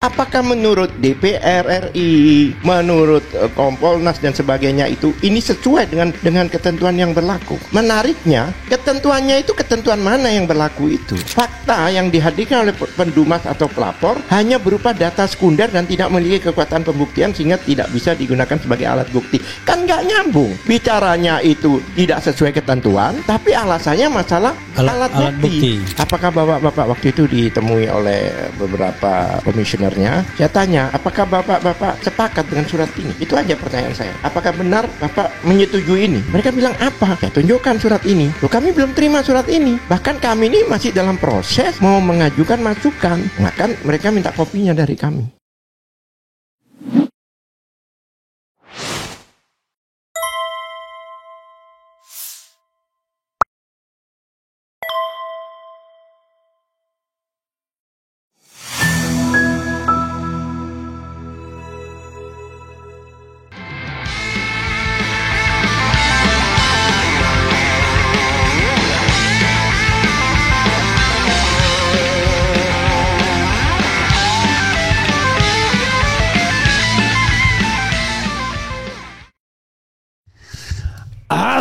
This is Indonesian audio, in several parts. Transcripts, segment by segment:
Apakah menurut DPR RI, menurut Kompolnas dan sebagainya itu ini sesuai dengan ketentuan yang berlaku? Menariknya, ketentuannya itu ketentuan mana yang berlaku itu? Fakta yang dihadirkan oleh pendumas atau pelapor hanya berupa data sekunder dan tidak memiliki kekuatan pembuktian sehingga tidak bisa digunakan sebagai alat bukti. Kan nggak nyambung. Bicaranya itu tidak sesuai ketentuan, tapi alasannya masalah alat bukti. Apakah bapak-bapak waktu itu ditemui oleh beberapa komisioner? Saya tanya, apakah bapak-bapak sepakat dengan surat ini? Itu aja pertanyaan saya. Apakah benar bapak menyetujui ini? Mereka bilang apa? Saya tunjukkan surat ini. Loh, kami belum terima surat ini. Bahkan kami ini masih dalam proses mau mengajukan masukan. Nah kan mereka minta kopinya dari kami.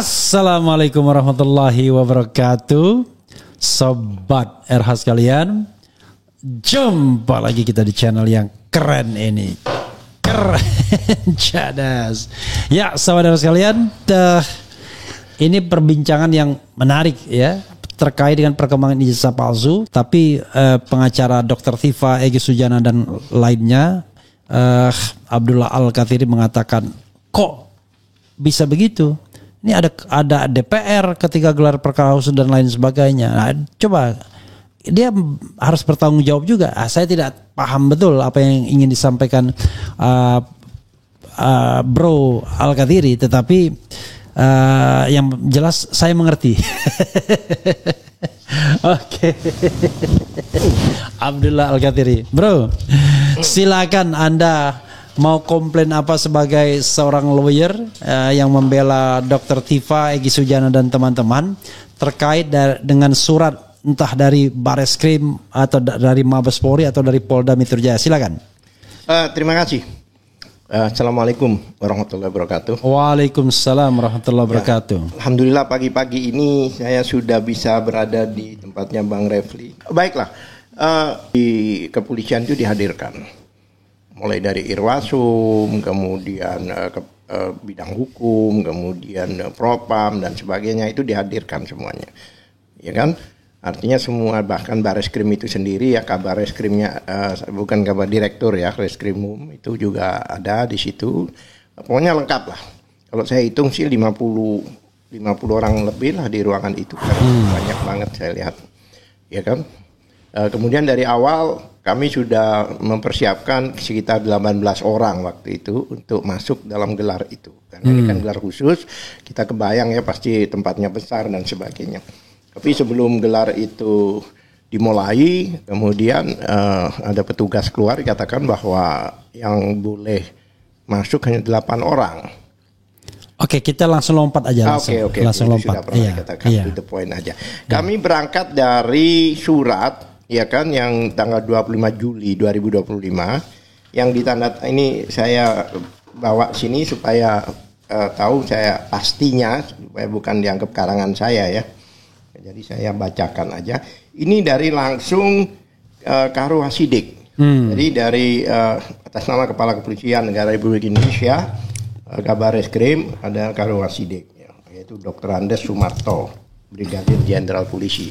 Assalamualaikum warahmatullahi wabarakatuh. Sobat RH sekalian, jumpa lagi kita di channel yang keren ini. Keren, cadas. Ya, saudara sekalian, ini perbincangan yang menarik ya, terkait dengan perkembangan ijazah palsu. Tapi pengacara Dr. Tifa Egy Sujana dan lainnya, Abdullah Al-Kathiri mengatakan, kok bisa begitu? Ini ada DPR ketika gelar perkara khusus dan lain sebagainya. Nah, coba dia harus bertanggung jawab juga. Saya tidak paham betul apa yang ingin disampaikan Bro Al-Kathiri, tetapi yang jelas saya mengerti. Oke. Abdullah Al-Kathiri, Bro, silakan Anda mau komplain apa sebagai seorang lawyer yang membela Dr. Tifa Egy Sujana dan teman-teman terkait dengan surat entah dari Bareskrim atau dari Mabes Polri atau dari Polda Metro Jaya. Silakan. Terima kasih. Assalamualaikum warahmatullahi wabarakatuh. Waalaikumsalam warahmatullahi wabarakatuh. Ya, alhamdulillah pagi-pagi ini saya sudah bisa berada di tempatnya Bang Refli. Baiklah, di kepolisian itu dihadirkan mulai dari Irwasum, kemudian bidang hukum, kemudian Propam dan sebagainya itu dihadirkan semuanya, ya kan? Artinya semua, bahkan Bareskrim itu sendiri ya, kabar Reskrimnya bukan kabar direktur ya, Reskrimum itu juga ada di situ. Pokoknya lengkap lah. Kalau saya hitung sih 50 orang lebih lah di ruangan itu, banyak banget saya lihat, ya kan? Kemudian dari awal kami sudah mempersiapkan sekitar 18 orang waktu itu untuk masuk dalam gelar itu. Karena ini kan gelar khusus, kita kebayang ya pasti tempatnya besar dan sebagainya. Tapi sebelum gelar itu dimulai, kemudian ada petugas keluar dikatakan bahwa yang boleh masuk hanya 8 orang. Oke, kita langsung lompat aja. Oke. Langsung lompat. Sudah pernah dikatakan, to the point aja. Kami berangkat dari surat, ya kan, yang tanggal 25 Juli 2025 yang ditanda, ini saya bawa sini supaya tahu saya pastinya, supaya bukan dianggap karangan saya ya. Jadi saya bacakan aja. Ini dari langsung Karo Hasidik. Jadi dari atas nama Kepala Kepolisian Negara Republik Indonesia, Kabar Reskrim, ada Karo Hasidik, yaitu Dr. Andes Sumarto, Brigadir Jenderal Polisi.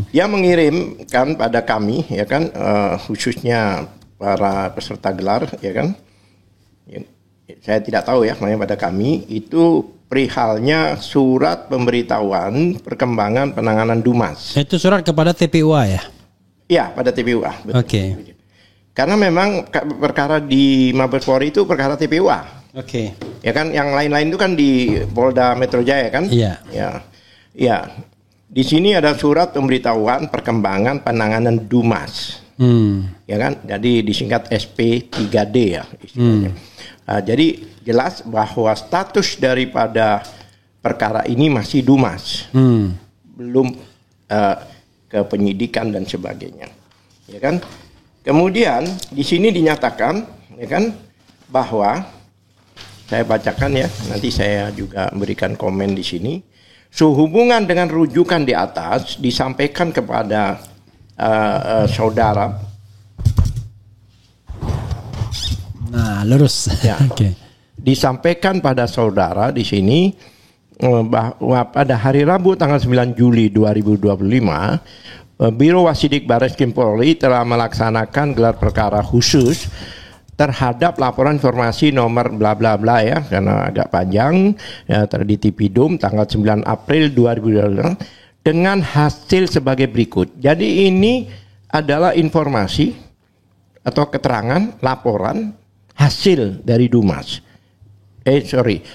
Dia mengirimkan pada kami, ya kan, khususnya para peserta gelar, ya kan. Saya tidak tahu ya, makanya pada kami itu perihalnya surat pemberitahuan perkembangan penanganan Dumas. Itu surat kepada TPUA ya? Iya, pada TPUA. Oke. Karena memang perkara di Mabes Polri itu perkara TPUA. Oke. Ya kan, yang lain-lain itu kan di Polda Metro Jaya kan? Iya. Ya, di sini ada surat pemberitahuan perkembangan penanganan Dumas, ya kan? Jadi disingkat SP3D ya istilahnya. Jadi jelas bahwa status daripada perkara ini masih Dumas, belum ke penyidikan dan sebagainya, ya kan? Kemudian di sini dinyatakan, ya kan, bahwa saya bacakan ya, nanti saya juga berikan komen di sini. Sehubungan dengan rujukan di atas disampaikan kepada saudara. Nah, lurus. Ya. Oke. Disampaikan pada saudara di sini bahwa pada hari Rabu tanggal 9 Juli 2025 Biro Wasidik Barreskrim Polri telah melaksanakan gelar perkara khusus terhadap laporan informasi nomor bla bla bla ya, karena agak panjang ya, di Tipidum tanggal 9 April 2025 dengan hasil sebagai berikut. Jadi ini adalah informasi atau keterangan laporan hasil dari Dumas.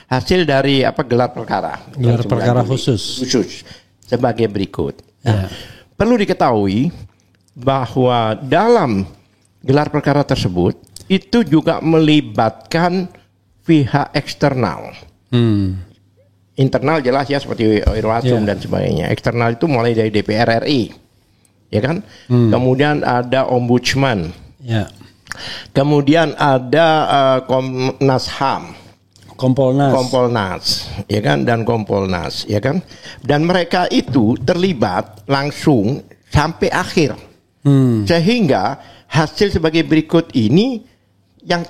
Hasil dari gelar perkara. Gelar perkara khusus sebagai berikut. Ya. Perlu diketahui bahwa dalam gelar perkara tersebut itu juga melibatkan pihak eksternal. Internal jelas ya seperti Irwasum dan sebagainya. Eksternal itu mulai dari DPR RI, ya kan? Kemudian ada Ombudsman. Ya. Kemudian ada Komnas HAM. Kompolnas, ya kan, dan Kompolnas, ya kan, dan mereka itu terlibat langsung sampai akhir, sehingga hasil sebagai berikut ini yang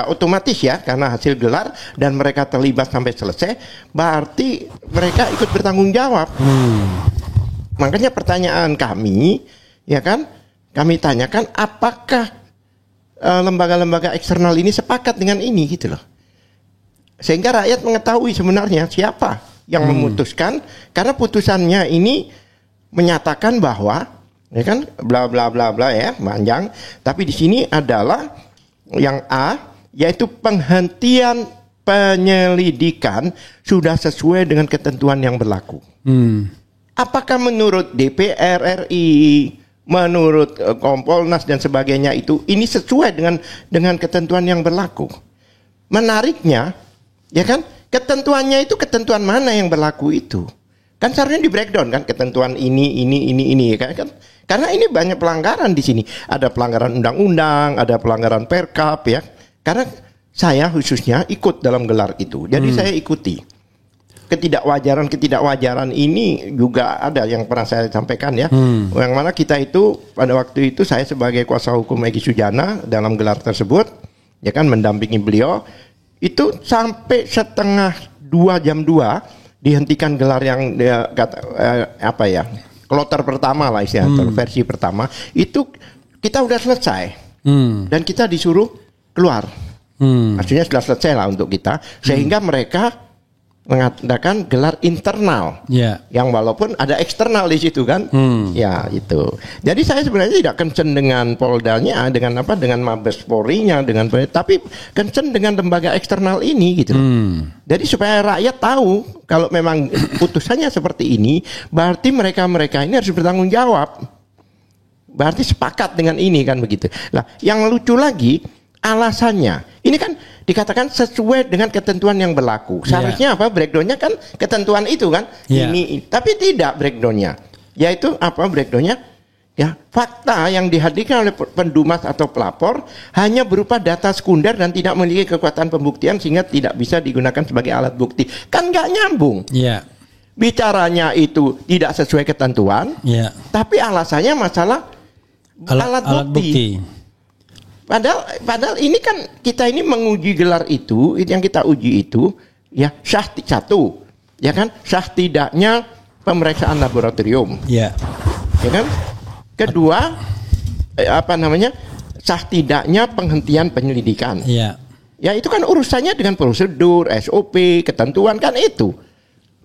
otomatis ya, karena hasil gelar dan mereka terlibat sampai selesai, berarti mereka ikut bertanggung jawab. Makanya pertanyaan kami, ya kan, kami tanyakan apakah lembaga-lembaga eksternal ini sepakat dengan ini gitu loh, sehingga rakyat mengetahui sebenarnya siapa yang memutuskan, karena putusannya ini menyatakan bahwa ya kan bla bla bla bla ya panjang, tapi di sini adalah yang A, yaitu penghentian penyelidikan sudah sesuai dengan ketentuan yang berlaku. Apakah menurut DPR RI, menurut Kompolnas dan sebagainya ini sesuai dengan ketentuan yang berlaku? Menariknya, ya kan, ketentuannya itu ketentuan mana yang berlaku itu? Kan seharusnya di breakdown kan, ketentuan ini kan? Karena ini banyak pelanggaran di sini. Ada pelanggaran undang-undang, ada pelanggaran Perkap ya. Karena saya khususnya ikut dalam gelar itu. Jadi saya ikuti. Ketidakwajaran ini juga ada yang pernah saya sampaikan ya. Yang mana kita itu pada waktu itu saya sebagai kuasa hukum Egy Sujana dalam gelar tersebut, ya kan, mendampingi beliau itu sampai setengah 2 jam 2 dihentikan gelar yang dia kloter pertama lah istilahnya, versi pertama itu kita udah selesai dan kita disuruh keluar. Maksudnya sudah selesai lah untuk kita, sehingga mereka mengadakan gelar internal, yang walaupun ada eksternal di situ kan, ya itu. Jadi saya sebenarnya tidak concern dengan Poldanya, dengan Mabes Polri-nya, tapi concern dengan lembaga eksternal ini gitu. Jadi supaya rakyat tahu kalau memang putusannya seperti ini, berarti mereka ini harus bertanggung jawab. Berarti sepakat dengan ini kan begitu. Nah, yang lucu lagi alasannya, ini kan dikatakan sesuai dengan ketentuan yang berlaku. Seharusnya breakdownnya kan ketentuan itu kan. Ini, tapi tidak breakdownnya. Yaitu breakdownnya? Ya, fakta yang dihadirkan oleh pendumas atau pelapor hanya berupa data sekunder dan tidak memiliki kekuatan pembuktian sehingga tidak bisa digunakan sebagai alat bukti. Kan nggak nyambung. Bicaranya itu tidak sesuai ketentuan. Tapi alasannya masalah alat bukti. Padahal ini kan kita ini menguji gelar itu yang kita uji itu ya satu, ya kan, sah tidaknya pemeriksaan laboratorium, ya kan. Kedua, sah tidaknya penghentian penyelidikan. Ya itu kan urusannya dengan prosedur, SOP, ketentuan kan itu.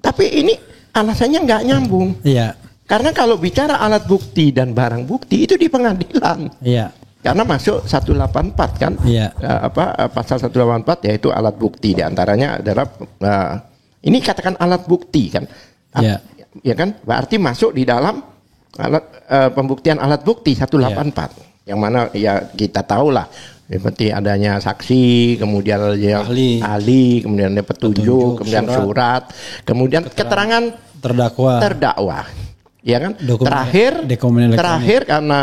Tapi ini alasannya nggak nyambung. Karena kalau bicara alat bukti dan barang bukti itu di pengadilan. Karena masuk 184 kan, pasal 184 yaitu alat bukti, diantaranya adalah ini katakan alat bukti kan, ya kan, berarti masuk di dalam alat pembuktian alat bukti 184, yang mana ya kita tahu lah, seperti adanya saksi, kemudian ahli, kemudian ada petunjuk, kemudian surat, kemudian keterangan terdakwa. Ya kan? Dokumen elektronik. Terakhir karena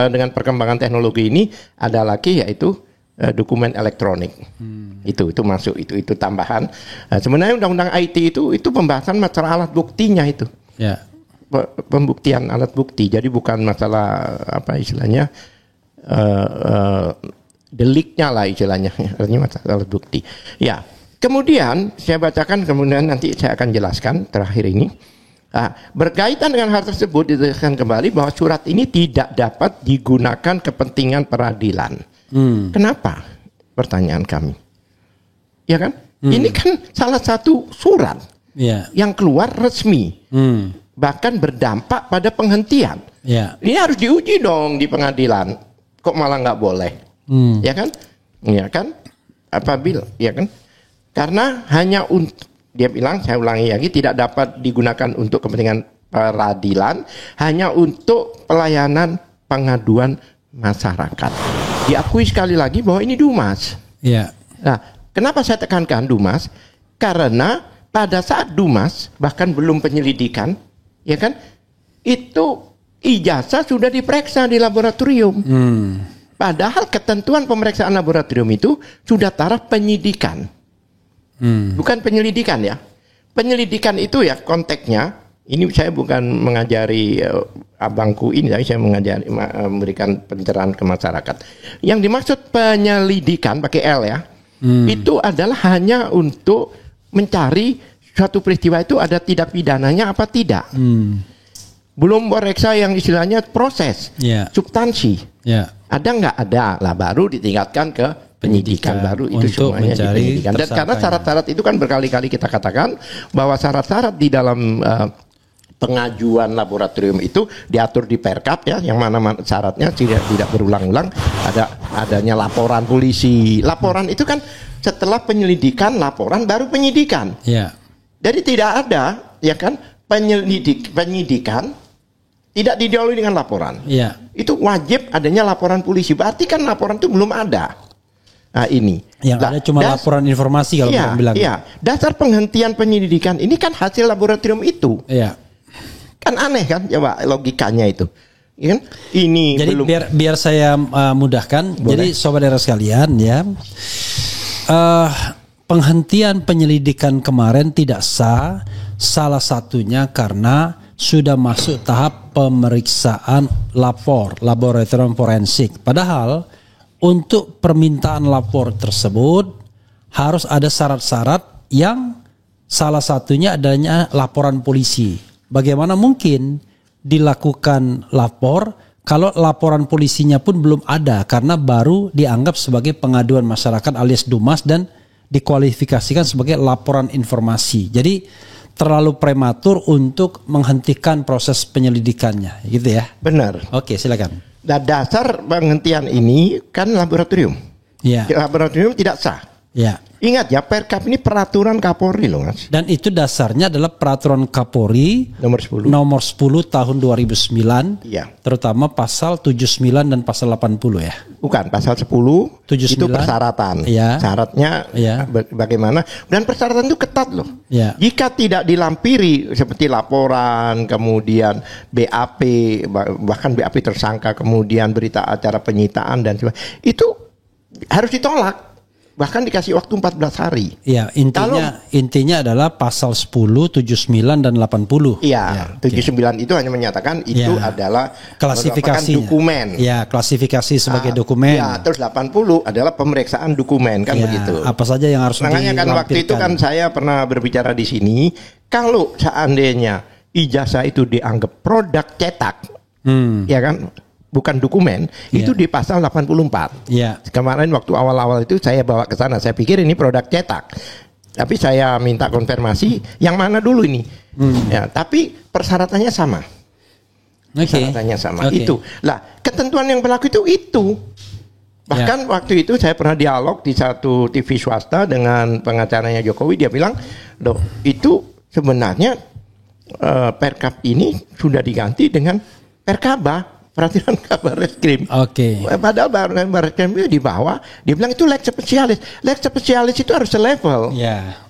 dengan perkembangan teknologi ini ada lagi yaitu dokumen elektronik. Itu masuk, itu tambahan. Sebenarnya undang-undang IT itu pembahasan masalah alat buktinya itu. Ya. Pembuktian alat bukti. Jadi bukan masalah apa istilahnya deliknya lah istilahnya. Artinya masalah alat bukti. Ya. Kemudian saya bacakan, kemudian nanti saya akan jelaskan terakhir ini. Berkaitan dengan hal tersebut ditegaskan kembali bahwa surat ini tidak dapat digunakan kepentingan peradilan. Kenapa? Pertanyaan kami. Ya kan? Ini kan salah satu surat yang keluar resmi. Bahkan berdampak pada penghentian. Ini harus diuji dong di pengadilan. Kok malah nggak boleh? Ya kan? Ya kan? Apabila, ya kan? Karena hanya untuk, dia bilang, saya ulangi lagi, tidak dapat digunakan untuk kepentingan peradilan, hanya untuk pelayanan pengaduan masyarakat. Diakui sekali lagi bahwa ini Dumas. Nah, kenapa saya tekankan Dumas? Karena pada saat Dumas, bahkan belum penyelidikan, ya kan, itu ijazah sudah diperiksa di laboratorium. Padahal ketentuan pemeriksaan laboratorium itu sudah taraf penyidikan. Bukan penyelidikan ya. Penyelidikan itu ya konteksnya. Ini saya bukan mengajari abangku ini, tapi saya mengajari memberikan pencerahan ke masyarakat. Yang dimaksud penyelidikan pakai L ya, itu adalah hanya untuk mencari suatu peristiwa itu ada tindak pidananya apa tidak. Belum memeriksa yang istilahnya proses, substansi. Ada nggak ada lah, baru ditingkatkan ke penyidikan baru itu semuanya di penyidikan. Dan karena syarat-syarat itu kan berkali-kali kita katakan bahwa syarat-syarat di dalam pengajuan laboratorium itu diatur di Perkap ya, yang mana syaratnya tidak berulang-ulang, adanya laporan polisi. Laporan itu kan setelah penyelidikan, laporan baru penyidikan. Jadi tidak ada ya kan penyidikan tidak didahului dengan laporan. Itu wajib adanya laporan polisi. Berarti kan laporan itu belum ada. Nah ini yang ada cuma laporan informasi kalau bilang. Dasar penghentian penyelidikan ini kan hasil laboratorium itu. Kan aneh kan, coba logikanya itu. Ya kan? Ini jadi belum. biar saya mudahkan. Boleh. Jadi sobat era sekalian ya, penghentian penyelidikan kemarin tidak sah. Salah satunya karena sudah masuk tahap pemeriksaan laboratorium forensik. Padahal untuk permintaan lapor tersebut harus ada syarat-syarat yang salah satunya adanya laporan polisi. Bagaimana mungkin dilakukan lapor kalau laporan polisinya pun belum ada karena baru dianggap sebagai pengaduan masyarakat alias Dumas dan dikualifikasikan sebagai laporan informasi. Jadi terlalu prematur untuk menghentikan proses penyelidikannya, gitu ya? Benar. Oke, silakan. Dan dasar penghentian ini kan laboratorium. Laboratorium tidak sah. Ingat ya, Perkap ini peraturan Kapolri loh Mas. Dan itu dasarnya adalah peraturan Kapolri nomor 10 tahun 2009. Terutama pasal 79 dan pasal 80 ya. Bukan, pasal 10 79, itu persyaratan. Syaratnya bagaimana? Dan persyaratan itu ketat loh. Jika tidak dilampiri seperti laporan, kemudian BAP, bahkan BAP tersangka, kemudian berita acara penyitaan dan sebagainya, itu harus ditolak. Bahkan dikasih waktu 14 hari. Intinya adalah pasal 10, 79 dan 80. 79 itu hanya menyatakan itu adalah klasifikasi dokumen. Klasifikasi sebagai dokumen. Terus 80 adalah pemeriksaan dokumen kan begitu. Apa saja yang harus makanya kan waktu itu kan saya pernah berbicara di sini, kalau seandainya ijazah itu dianggap produk cetak, ya kan? Bukan dokumen, itu di pasal 84. Kemarin waktu awal-awal itu saya bawa ke sana, saya pikir ini produk cetak. Tapi saya minta konfirmasi, yang mana dulu ini? Tapi persyaratannya sama. Persyaratannya sama. Itu. Lah, ketentuan yang berlaku itu. Bahkan waktu itu saya pernah dialog di satu TV swasta dengan pengacaranya Jokowi, dia bilang, "Loh, itu sebenarnya Perkap ini sudah diganti dengan Perkaba." Peraturan kabar reskrim. Padahal kabar reskrim itu di bawah, dia bilang itu leg spesialis. Leg spesialis itu harus selevel.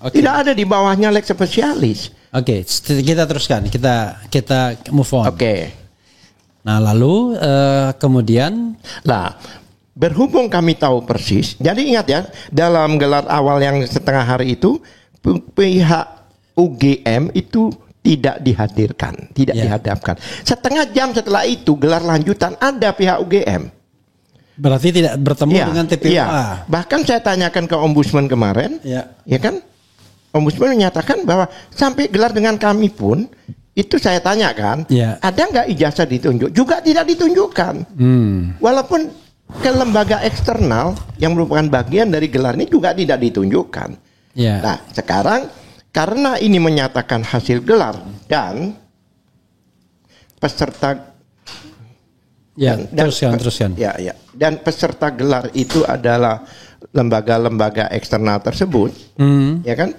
Tidak ada di bawahnya leg spesialis. Oke, kita teruskan. Kita move on. Oke. Nah, lalu kemudian Nah, berhubung kami tahu persis, jadi ingat ya, dalam gelar awal yang setengah hari itu pihak UGM itu tidak dihadirkan, tidak dihadapkan. Setengah jam setelah itu gelar lanjutan ada pihak UGM. berarti tidak bertemu dengan TPUA. Iya. Bahkan saya tanyakan ke Ombudsman kemarin, ya kan? Ombudsman menyatakan bahwa sampai gelar dengan kami pun itu saya tanyakan, ada nggak ijazah ditunjuk? Juga tidak ditunjukkan. Walaupun ke lembaga eksternal yang merupakan bagian dari gelar ini juga tidak ditunjukkan. Nah, sekarang karena ini menyatakan hasil gelar dan peserta teruskan. Dan peserta gelar itu adalah lembaga-lembaga eksternal tersebut, ya kan?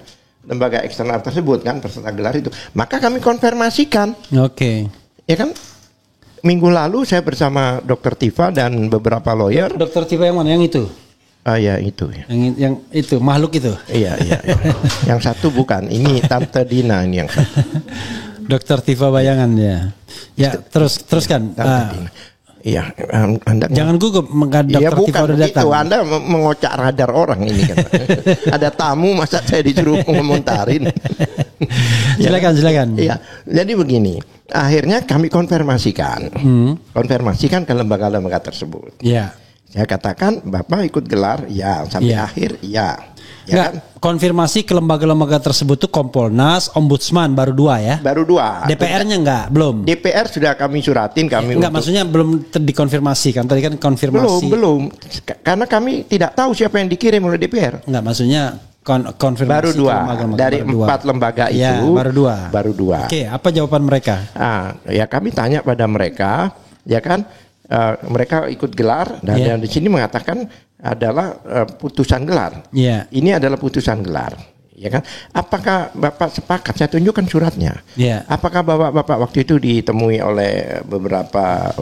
Lembaga eksternal tersebut kan peserta gelar itu. Maka kami konfirmasikan. Ya kan? Minggu lalu saya bersama Dr. Tifa dan beberapa lawyer. Dr. Tifa yang mana? Yang itu? Ya itu. Yang itu makhluk itu. Iya. Yang satu bukan. Ini Tante Dina ini yang satu. Dr. Tifa Bayangan ya. Ya teruskan. Iya, Anda jangan gugup Dr. Tifa udah datang. Itu Anda mengocak radar orang ini kan. Ada tamu masa saya disuruh ngomentarin. Silakan. Iya. Jadi begini, akhirnya kami konfirmasikan ke lembaga-lembaga tersebut. Iya. Saya katakan Bapak ikut gelar ya sampai akhir ya. Ya kan? Konfirmasi ke lembaga-lembaga tersebut tuh Kompolnas, Ombudsman baru 2 ya? Baru 2. DPR-nya enggak, belum. DPR sudah kami suratin enggak, maksudnya belum dikonfirmasi kan? Tadi kan konfirmasi. Belum. Karena kami tidak tahu siapa yang dikirim oleh DPR. Enggak, maksudnya konfirmasi baru 2 dari 4 lembaga itu. Ya, baru 2. Oke, apa jawaban mereka? Ya kami tanya pada mereka, ya kan? Mereka ikut gelar dan di sini mengatakan adalah putusan gelar. Ini adalah putusan gelar, ya kan? Apakah Bapak sepakat? Saya tunjukkan suratnya. Apakah Bapak waktu itu ditemui oleh beberapa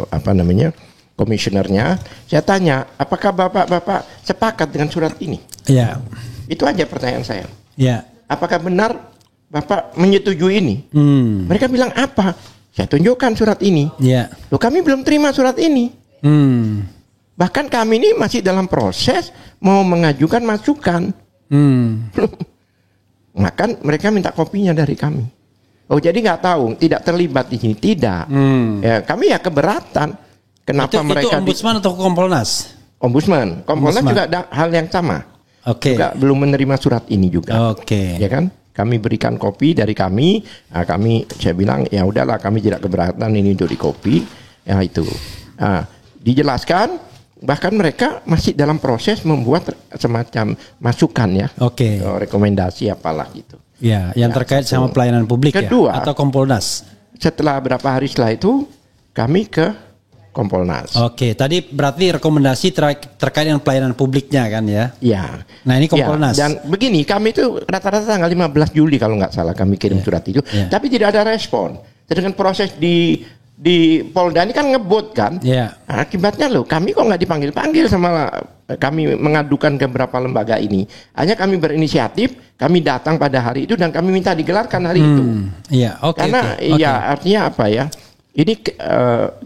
komisionernya? Saya tanya, apakah Bapak sepakat dengan surat ini? Itu aja pertanyaan saya. Apakah benar Bapak menyetujui ini? Mereka bilang apa? Saya tunjukkan surat ini. Loh, kami belum terima surat ini. Bahkan kami ini masih dalam proses mau mengajukan masukan. Maka mereka minta kopinya dari kami. Oh, jadi nggak tahu, tidak terlibat di sini, tidak. Ya, kami ya keberatan. Kenapa mereka? Itu Ombudsman atau Kompolnas? Kompolnas juga ada hal yang sama. Juga belum menerima surat ini juga. Ya kan? Kami berikan kopi dari kami. Saya bilang ya udahlah, kami tidak keberatan ini untuk dikopi. Ya itu. Dijelaskan. Bahkan mereka masih dalam proses membuat semacam masukan ya. Rekomendasi apalah gitu. Ya, yang terkait sama pelayanan publik. Kedua, atau Kompolnas. Setelah berapa hari setelah itu kami ke Kompolnas. Tadi berarti rekomendasi terkait dengan pelayanan publiknya kan ya? Iya. Nah ini Kompolnas. Dan begini, kami itu rata-rata tanggal 15 Juli kalau nggak salah kami kirim surat itu. Tapi tidak ada respon. Sedangkan proses di Polda ini kan ngebut kan. Akibatnya loh, kami kok nggak dipanggil-panggil sama kami mengadukan ke beberapa lembaga ini. Hanya kami berinisiatif, kami datang pada hari itu dan kami minta digelarkan hari itu. Karena artinya apa ya? Ini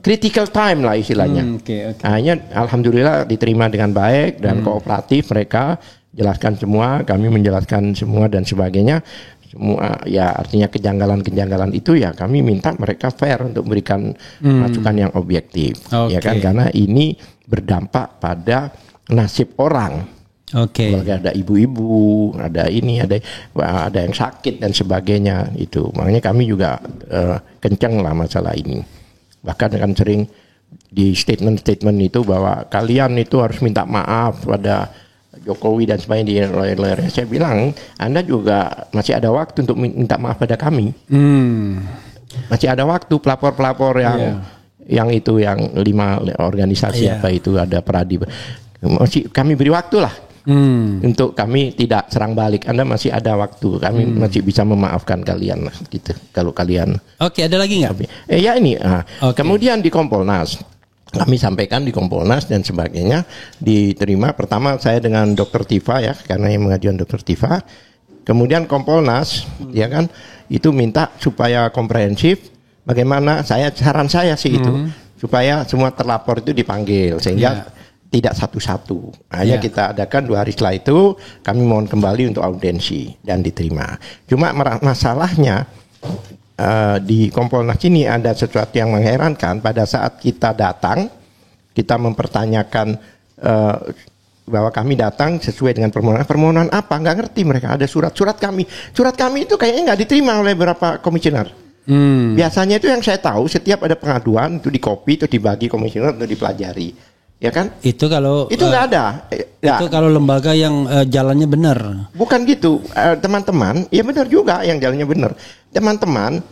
critical time lah istilahnya. Hanya alhamdulillah diterima dengan baik dan kooperatif, mereka jelaskan semua, kami menjelaskan semua dan sebagainya. Semua ya artinya kejanggalan-kejanggalan itu ya kami minta mereka fair untuk memberikan masukan yang objektif. Ya kan, karena ini berdampak pada nasib orang. Ada ibu-ibu, ada ini, ada yang sakit dan sebagainya itu. Makanya kami juga kencang lah masalah ini. Bahkan kan sering di statement itu bahwa kalian itu harus minta maaf pada Jokowi dan sebagainya di lawyer-lawyer. Saya bilang Anda juga masih ada waktu untuk minta maaf pada kami. Masih ada waktu, pelapor-pelapor yang itu yang 5 organisasi apa itu ada Pradi. Masih kami beri waktu lah. Untuk kami tidak serang balik. Anda masih ada waktu. Kami masih bisa memaafkan kalian lah, gitu. Kalau kalian. Ada lagi nggak? Ya ini. Kemudian di Kompolnas, kami sampaikan di Kompolnas dan sebagainya diterima. Pertama saya dengan Dr. Tifa ya, karena yang mengajukan Dr. Tifa. Kemudian Kompolnas, ya kan, itu minta supaya komprehensif. Bagaimana saran saya sih itu supaya semua terlapor itu dipanggil sehingga tidak satu-satu. Hanya kita adakan 2 hari setelah itu kami mohon kembali untuk audiensi dan diterima. Cuma masalahnya di Kompolnas ini ada sesuatu yang mengherankan. Pada saat kita datang, kita mempertanyakan bahwa kami datang sesuai dengan permohonan apa, nggak ngerti mereka. Ada surat kami itu kayaknya nggak diterima oleh beberapa komisioner. Biasanya itu yang saya tahu setiap ada pengaduan itu dikopi, itu dibagi komisioner untuk dipelajari, ya kan? Itu kalau itu nggak ada. Itu kalau lembaga yang jalannya benar. Bukan gitu, teman-teman. Ya benar juga yang jalannya benar. Teman-teman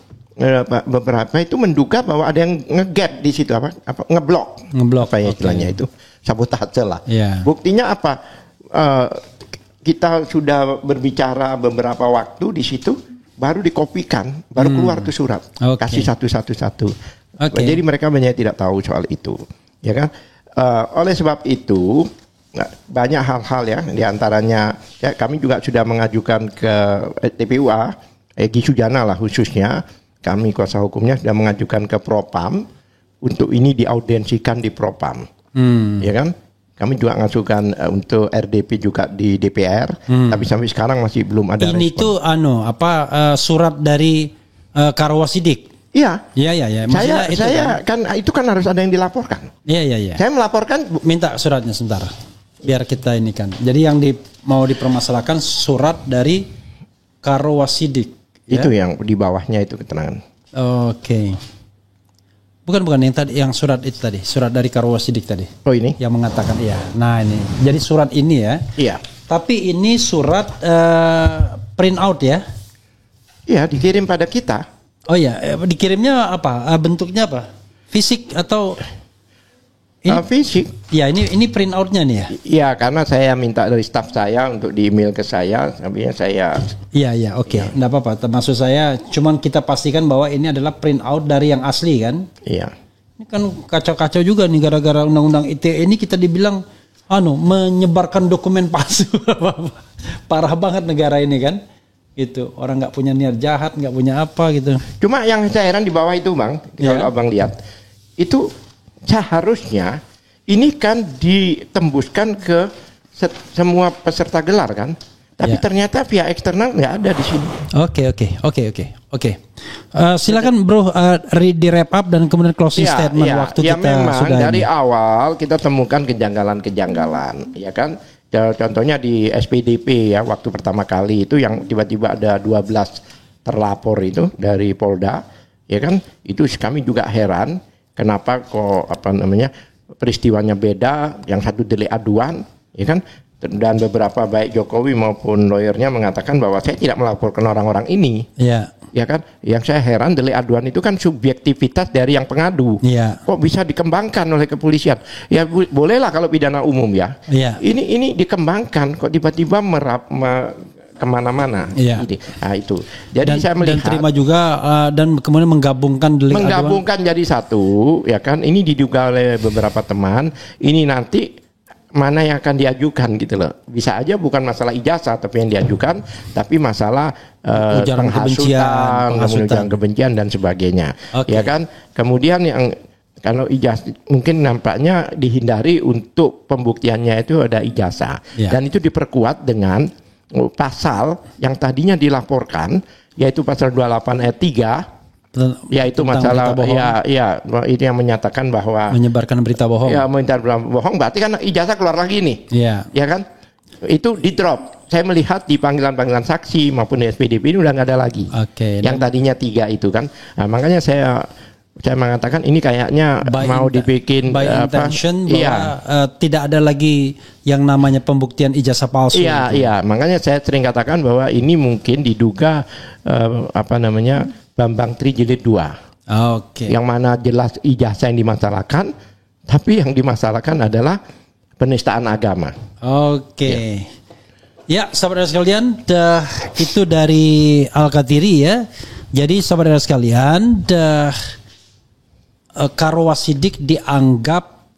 beberapa itu menduga bahwa ada yang nge-gap di situ ngeblok apa ya istilahnya itu sabotase lah. Buktinya apa? Kita sudah berbicara beberapa waktu di situ. Baru dikopikan, baru keluar tuh surat, kasih satu. Jadi mereka banyak tidak tahu soal itu, ya kan? Oleh sebab itu banyak hal-hal ya, diantaranya kami juga sudah mengajukan ke TPUA, Egy Sujana lah khususnya, kami kuasa hukumnya sudah mengajukan ke Propam untuk ini diaudiensikan di Propam, ya kan? Kami juga ngajukan untuk RDP juga di DPR, tapi sampai sekarang masih belum ada ini respon. Tuh surat dari Karwasidik. Iya. Iya. Saya kan itu kan harus ada yang dilaporkan. Iya. Saya melaporkan. Minta suratnya sebentar, biar kita ini kan. Jadi yang mau dipermasalahkan surat dari Karwasidik. Itu yang di bawahnya itu keterangan. Oke. Bukan yang surat itu tadi, surat dari Karwasidik tadi. Oh ini? Yang mengatakan iya. Nah ini, jadi surat ini ya. Iya. Tapi ini surat print out ya? Iya, dikirim pada kita. Oh iya, dikirimnya apa? Bentuknya apa? Fisik atau? Ini, fisik. Ya ini print outnya nih ya? Iya, karena saya minta dari staf saya untuk di email ke saya, sampai saya. Iya, oke, nggak apa-apa. Maksud saya, cuman kita pastikan bahwa ini adalah print out dari yang asli kan? Iya. Ini kan kacau-kacau juga nih gara-gara undang-undang ITE ini kita dibilang, menyebarkan dokumen palsu. Parah banget negara ini kan? Gitu, orang nggak punya niat jahat, nggak punya apa gitu. Cuma yang saya heran di bawah itu bang, kalau abang lihat, itu seharusnya ini kan ditembuskan ke semua peserta gelar kan, tapi ternyata pihak eksternal nggak ada di sini. Oke. Silakan bro, di wrap up dan kemudian closing statement waktu kita memang sudah dari ini. awal kita temukan kejanggalan, ya kan? Contohnya di SPDP ya, waktu pertama kali itu yang tiba-tiba ada 12 terlapor itu dari Polda, ya kan? Itu kami juga heran. Kenapa kok peristiwanya beda, yang satu delik aduan, ya kan? Dan beberapa baik Jokowi maupun lawyernya mengatakan bahwa saya tidak melaporkan orang-orang ini. Ya kan? Yang saya heran delik aduan itu kan subjektivitas dari yang pengadu. Kok bisa dikembangkan oleh kepolisian? Ya bolehlah kalau pidana umum ya. Ini dikembangkan kok tiba-tiba kemana-mana. Nah itu. Jadi saya melihat. Dan terima juga dan kemudian menggabungkan delik aduan. Jadi satu, ya kan? Ini diduga oleh beberapa teman. Ini nanti mana yang akan diajukan gitu loh. Bisa aja bukan masalah ijazah tapi yang diajukan, tapi masalah penghasutan, kebencian dan sebagainya. Ya kan? Kemudian yang kalau ijazah mungkin nampaknya dihindari untuk pembuktiannya itu ada ijazah. Dan itu diperkuat dengan pasal yang tadinya dilaporkan yaitu pasal 28 ayat 3 yaitu masalah itu yang menyatakan bahwa menyebarkan berita bohong. Ya, menyebarkan berita bohong berarti kan ijazah keluar lagi nih. Ya kan? Itu di drop. Saya melihat di panggilan-panggilan saksi maupun di SPDP ini udah nggak ada lagi. Yang tadinya 3 itu kan. Nah, makanya saya mengatakan ini kayaknya mau dibikin intention bahwa tidak ada lagi yang namanya pembuktian ijazah palsu. Iya, makanya saya sering katakan bahwa ini mungkin diduga Bambang Tri Jilid 2. Yang mana jelas ijazah yang dimasalahkan, tapi yang dimasalahkan adalah penistaan agama. Ya, sahabat sekalian, itu dari Al-Qadiri ya. Jadi sahabat sekalian, Karwasidik dianggap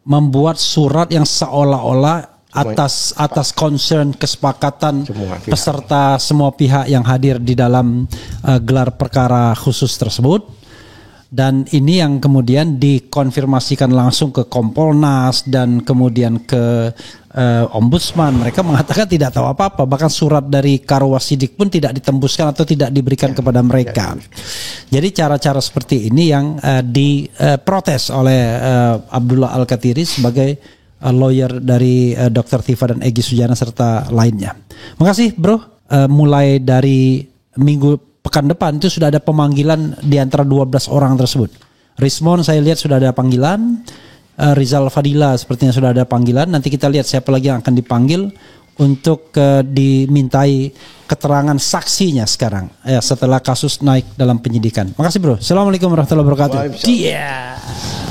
membuat surat yang seolah-olah atas concern kesepakatan Semua pihak. peserta semua pihak yang hadir di dalam gelar perkara khusus tersebut. Dan ini yang kemudian dikonfirmasikan langsung ke Kompolnas dan kemudian ke Ombudsman. Mereka mengatakan tidak tahu apa-apa. Bahkan surat dari Karwasidik pun tidak ditembuskan atau tidak diberikan kepada mereka. Jadi cara-cara seperti ini yang diprotes oleh Abdullah Al-Katiri sebagai lawyer dari Dr. Tifa dan Egy Sujana serta lainnya. Makasih bro. Mulai dari pekan depan itu sudah ada pemanggilan di antara 12 orang tersebut. Rismon saya lihat sudah ada panggilan, Rizal Fadila sepertinya sudah ada panggilan. Nanti kita lihat siapa lagi yang akan dipanggil untuk dimintai keterangan saksinya sekarang setelah kasus naik dalam penyidikan. Makasih bro. Assalamualaikum warahmatullahi wabarakatuh. Waalaikumsalam. Yeah.